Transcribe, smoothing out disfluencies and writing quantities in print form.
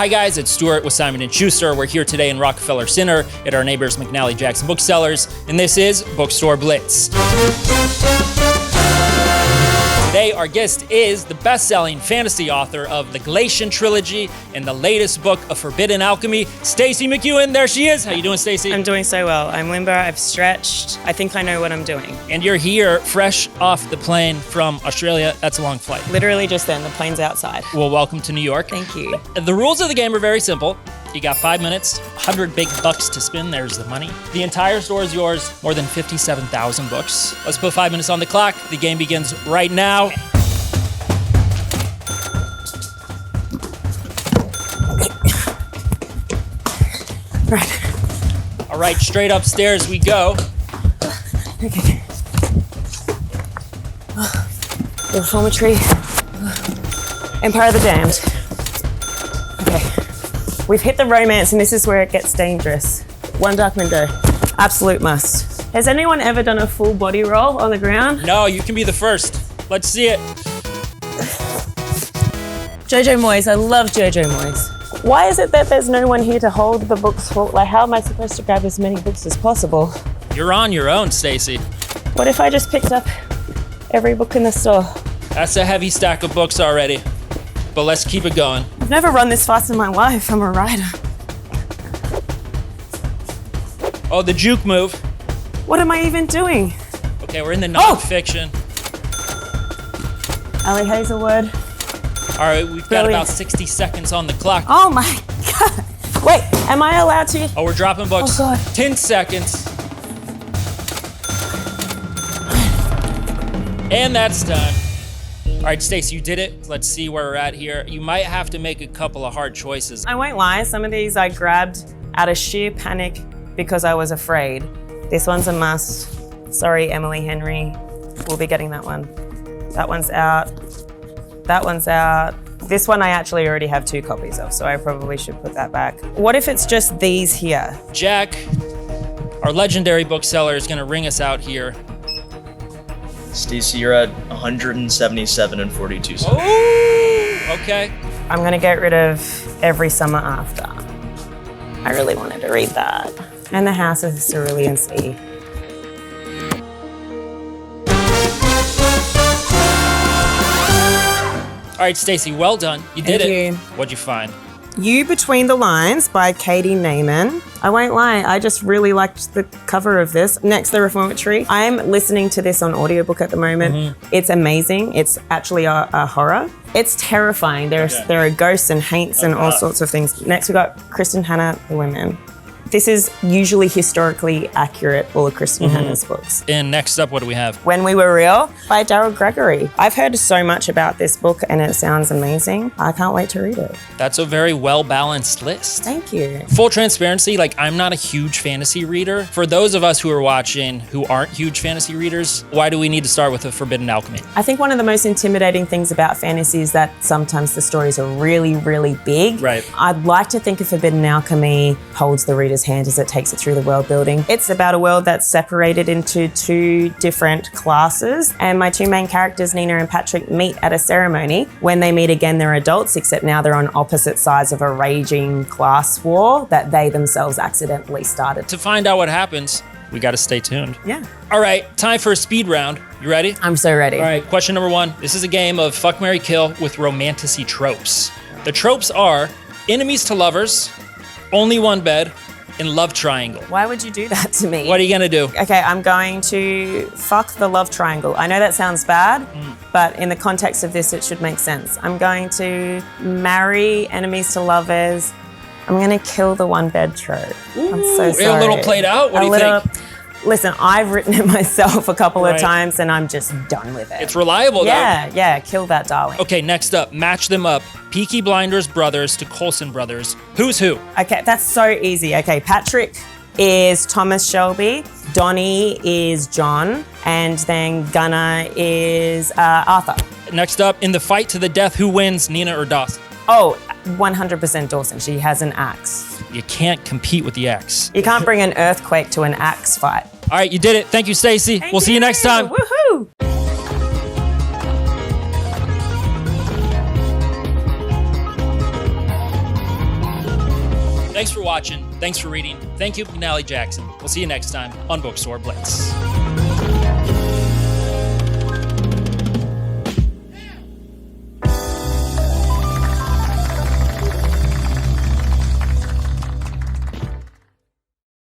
Hi guys, it's Stuart with Simon & Schuster. We're here today in Rockefeller Center at our neighbors McNally Jackson Booksellers, and this is Bookstore Blitz. Today, our guest is the best-selling fantasy author of the Galatian trilogy and the latest book of Forbidden Alchemy, Stacey McEwan. There she is. How you doing, Stacey? I'm doing so well. I'm limber, I've stretched. I think I know what I'm doing. And you're here fresh off the plane from Australia. That's a long flight. Literally just then, the plane's outside. Well, welcome to New York. Thank you. The rules of the game are very simple. You got 5 minutes, 100 big bucks to spin. There's the money. The entire store is yours, more than 57,000 books. Let's put 5 minutes on the clock. The game begins right now. Right. All right, straight upstairs we go. Okay. The Reformatory. Empire of the Damned. Okay. We've hit the romance and this is where it gets dangerous. One Dark Window. Absolute must. Has anyone ever done a full body roll on the ground? No, you can be the first. Let's see it. Jojo Moyes. I love Jojo Moyes. Why is it that there's no one here to hold the books for? Like, how am I supposed to grab as many books as possible? You're on your own, Stacey. What if I just picked up every book in the store? That's a heavy stack of books already. But let's keep it going. I've never run this fast in my life. I'm a rider. Oh, the juke move. What am I even doing? Okay, we're in the non-fiction. Ellie Hazelwood. All right, we've got about 60 seconds on the clock. Oh my God. Wait, am I allowed to? Oh, we're dropping books. Oh God. 10 seconds. And that's done. All right, Stacey, you did it. Let's see where we're at here. You might have to make a couple of hard choices. I won't lie, some of these I grabbed out of sheer panic because I was afraid. This one's a must. Sorry, Emily Henry. We'll be getting that one. That one's out. That one's out. This one I actually already have 2 copies of, so I probably should put that back. What if it's just these here? Jack, our legendary bookseller, is gonna ring us out here. Stacey, you're at 177 and 42 cents. Oh, okay. I'm gonna get rid of Every Summer After. I really wanted to read that. And The House of the Cerulean Sea. All right, Stacey, well done. You did Thank it. you. What'd you find? You Between the Lines by Katie Naiman. I won't lie, I just really liked the cover of this. Next, The Reformatory. I'm listening to this on audiobook at the moment. It's amazing. It's actually a horror. It's terrifying. There are ghosts and haints and all sorts of things. Next, we got Kristen Hanna, The Women. This is usually historically accurate, all of Kristen Hanna's books. And next up, what do we have? When We Were Real by Daryl Gregory. I've heard so much about this book and it sounds amazing. I can't wait to read it. That's a very well-balanced list. Thank you. Full transparency, like, I'm not a huge fantasy reader. For those of us who are watching who aren't huge fantasy readers, why do we need to start with a Forbidden Alchemy? I think one of the most intimidating things about fantasy is that sometimes the stories are really, really big. Right. I'd like to think of Forbidden Alchemy holds the reader's hand as it takes it through the world building. It's about a world that's separated into 2 different classes, and my 2 main characters, Nina and Patrick, meet at a ceremony. When they meet again, they're adults, except now they're on opposite sides of a raging class war that they themselves accidentally started. To find out what happens, we gotta stay tuned. Yeah. All right, time for a speed round. You ready? I'm so ready. All right, question number 1. This is a game of fuck, marry, kill with romantasy tropes. The tropes are enemies to lovers, only one bed, and love triangle. Why would you do that to me? What are you gonna do? Okay, I'm going to fuck the love triangle. I know that sounds bad, but in the context of this, it should make sense. I'm going to marry enemies to lovers. I'm going to kill the one bed trope. I'm so sorry. A little played out? What do you think? Listen, I've written it myself a couple of times and I'm just done with it. It's reliable, though. Yeah, kill that darling. Okay, next up, match them up. Peaky Blinders brothers to Coulson brothers. Who's who? Okay, that's so easy. Okay, Patrick is Thomas Shelby, Donnie is John, and then Gunnar is Arthur. Next up, in the fight to the death, who wins, Nina or Dawson? Oh, 100% Dawson. She has an axe. You can't compete with the axe. You can't bring an earthquake to an axe fight. All right, you did it. Thank you, Stacey. We'll see you next time. Woohoo! Thanks for watching. Thanks for reading. Thank you, McNally Jackson. We'll see you next time on Bookstore Blitz.